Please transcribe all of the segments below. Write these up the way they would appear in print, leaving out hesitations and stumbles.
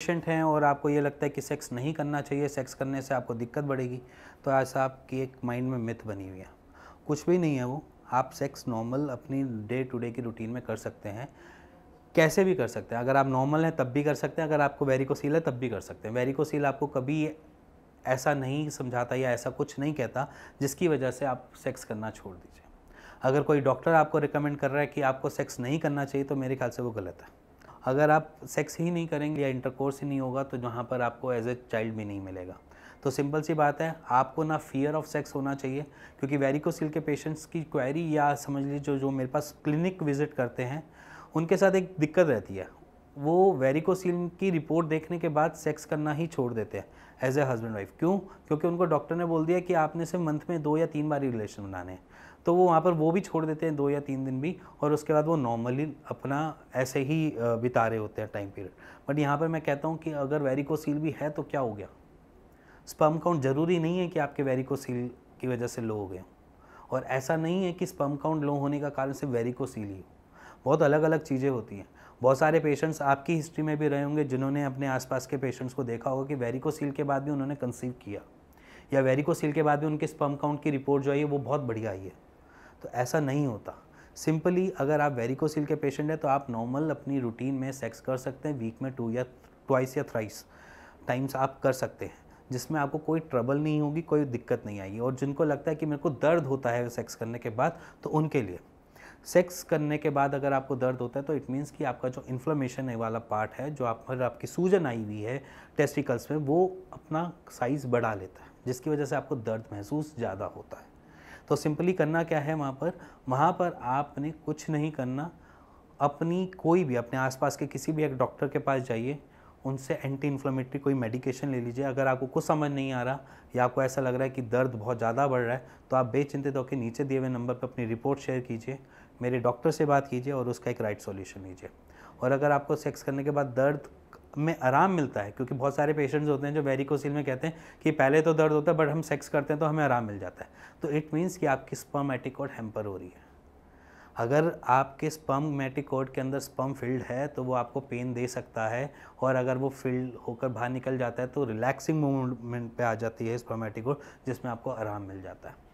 Patient हैं और आपको ये लगता है कि सेक्स नहीं करना चाहिए, सेक्स करने से आपको दिक्कत बढ़ेगी, तो ऐसा आपकी एक माइंड में मिथ बनी हुई है। कुछ भी नहीं है वो। आप सेक्स नॉर्मल अपनी डे टू डे की रूटीन में कर सकते हैं, कैसे भी कर सकते हैं। अगर आप नॉर्मल हैं तब भी कर सकते हैं, अगर आपको वेरिकोसील है तब भी कर सकते हैं। वेरिकोसील आपको कभी ऐसा नहीं समझाता या ऐसा कुछ नहीं कहता जिसकी वजह से आप सेक्स करना छोड़ दीजिए। अगर कोई डॉक्टर आपको रिकमेंड कर रहा है कि आपको सेक्स नहीं करना चाहिए, तो मेरे ख्याल से वो गलत है। अगर आप सेक्स ही नहीं करेंगे या इंटरकोर्स ही नहीं होगा, तो जहाँ पर आपको एज ए चाइल्ड भी नहीं मिलेगा। तो सिंपल सी बात है, आपको ना फियर ऑफ सेक्स होना चाहिए, क्योंकि वेरिकोसील के पेशेंट्स की क्वेरी या समझ लीजिए जो मेरे पास क्लिनिक विजिट करते हैं, उनके साथ एक दिक्कत रहती है। वो वेरिकोसील की रिपोर्ट देखने के बाद सेक्स करना ही छोड़ देते हैं एज ए हस्बैंड वाइफ। क्यों? क्योंकि उनको डॉक्टर ने बोल दिया कि आपने सिर्फ मंथ में 2 या 3 बार ही रिलेशन बनाने हैं। तो वो वहाँ पर वो भी छोड़ देते हैं 2 या 3 दिन भी, और उसके बाद वो नॉर्मली अपना ऐसे ही बिता रहे होते हैं टाइम पीरियड। बट यहाँ पर मैं कहता हूँ कि अगर वेरिकोसील भी है तो क्या हो गया? स्पर्म काउंट ज़रूरी नहीं है कि आपके वेरिकोसील की वजह से लो हो गए, और ऐसा नहीं है कि स्पर्म काउंट लो होने का कारण सिर्फ वेरिकोसील ही हो। बहुत अलग अलग चीज़ें होती हैं। बहुत सारे पेशेंट्स आपकी हिस्ट्री में भी रहे होंगे जिन्होंने अपने आसपास के पेशेंट्स को देखा होगा कि वेरिकोसील के बाद भी उन्होंने कंसीव किया, या वेरिकोसील के बाद भी उनके स्पर्म काउंट की रिपोर्ट जो आई है वो बहुत बढ़िया आई है। तो ऐसा नहीं होता। सिंपली अगर आप वेरिकोसील के पेशेंट हैं तो आप नॉर्मल अपनी रूटीन में सेक्स कर सकते हैं, वीक में 2 या ट्वाइस या थ्राइस टाइम्स आप कर सकते हैं, जिसमें आपको कोई ट्रबल नहीं होगी, कोई दिक्कत नहीं आएगी। और जिनको लगता है कि मेरे को दर्द होता है सेक्स करने के बाद, तो उनके लिए सेक्स करने के बाद अगर आपको दर्द होता है तो इट मीन्स कि आपका जो इन्फ्लेमेशन है वाला पार्ट है, जो आप पर आपकी सूजन आई हुई है टेस्टिकल्स में, वो अपना साइज़ बढ़ा लेता है, जिसकी वजह से आपको दर्द महसूस ज़्यादा होता है। तो सिंपली करना क्या है वहाँ पर आपने कुछ नहीं करना। अपनी कोई भी अपने आसपास के किसी भी एक डॉक्टर के पास जाइए, उनसे एंटी इन्फ्लेमेटरी कोई मेडिकेशन ले लीजिए। अगर आपको कुछ समझ नहीं आ रहा या आपको ऐसा लग रहा है कि दर्द बहुत ज़्यादा बढ़ रहा है, तो आप बेचिंतित होकर नीचे दिए हुए नंबर पर अपनी रिपोर्ट शेयर कीजिए, मेरे डॉक्टर से बात कीजिए और उसका एक राइट सॉल्यूशन लीजिए। और अगर आपको सेक्स करने के बाद दर्द में आराम मिलता है, क्योंकि बहुत सारे पेशेंट्स होते हैं जो वेरिकोसील में कहते हैं कि पहले तो दर्द होता है बट हम सेक्स करते हैं तो हमें आराम मिल जाता है, तो इट मीन्स कि आपकी स्पर्मेटिक कॉर्ड हैम्पर हो रही है। अगर आपके स्पर्मेटिक कॉर्ड के अंदर स्पर्म फिल्ड है तो वो आपको पेन दे सकता है, और अगर वो फिल्ड होकर बाहर निकल जाता है तो रिलैक्सिंग मूवमेंट पे आ जाती है स्पर्मेटिक कॉर्ड, जिसमें आपको आराम मिल जाता है।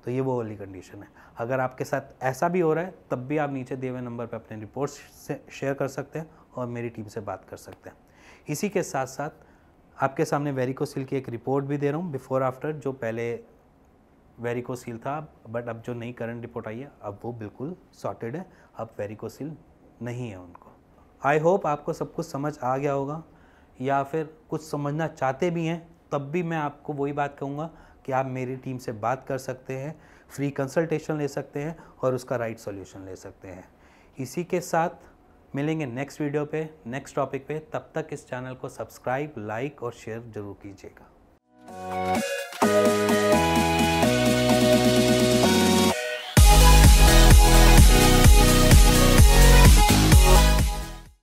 तो ये वो वाली कंडीशन है। अगर आपके साथ ऐसा भी हो रहा है तब भी आप नीचे दिए हुए नंबर पर अपने रिपोर्ट्स से शेयर कर सकते हैं और मेरी टीम से बात कर सकते हैं। इसी के साथ साथ आपके सामने वेरिकोसील की एक रिपोर्ट भी दे रहा हूँ बिफोर आफ्टर। जो पहले वेरिकोसील था बट अब जो नई करंट रिपोर्ट आई है, अब वो बिल्कुल सॉर्टेड है, अब वेरिकोसील नहीं है उनको। आई होप आपको सब कुछ समझ आ गया होगा, या फिर कुछ समझना चाहते भी हैं तब भी मैं आपको वही बात कहूँगा कि आप मेरी टीम से बात कर सकते हैं, फ्री कंसल्टेशन ले सकते हैं और उसका राइट सॉल्यूशन ले सकते हैं। इसी के साथ मिलेंगे नेक्स्ट वीडियो पे, नेक्स्ट टॉपिक पे। तब तक इस चैनल को सब्सक्राइब, लाइक और शेयर ज़रूर कीजिएगा।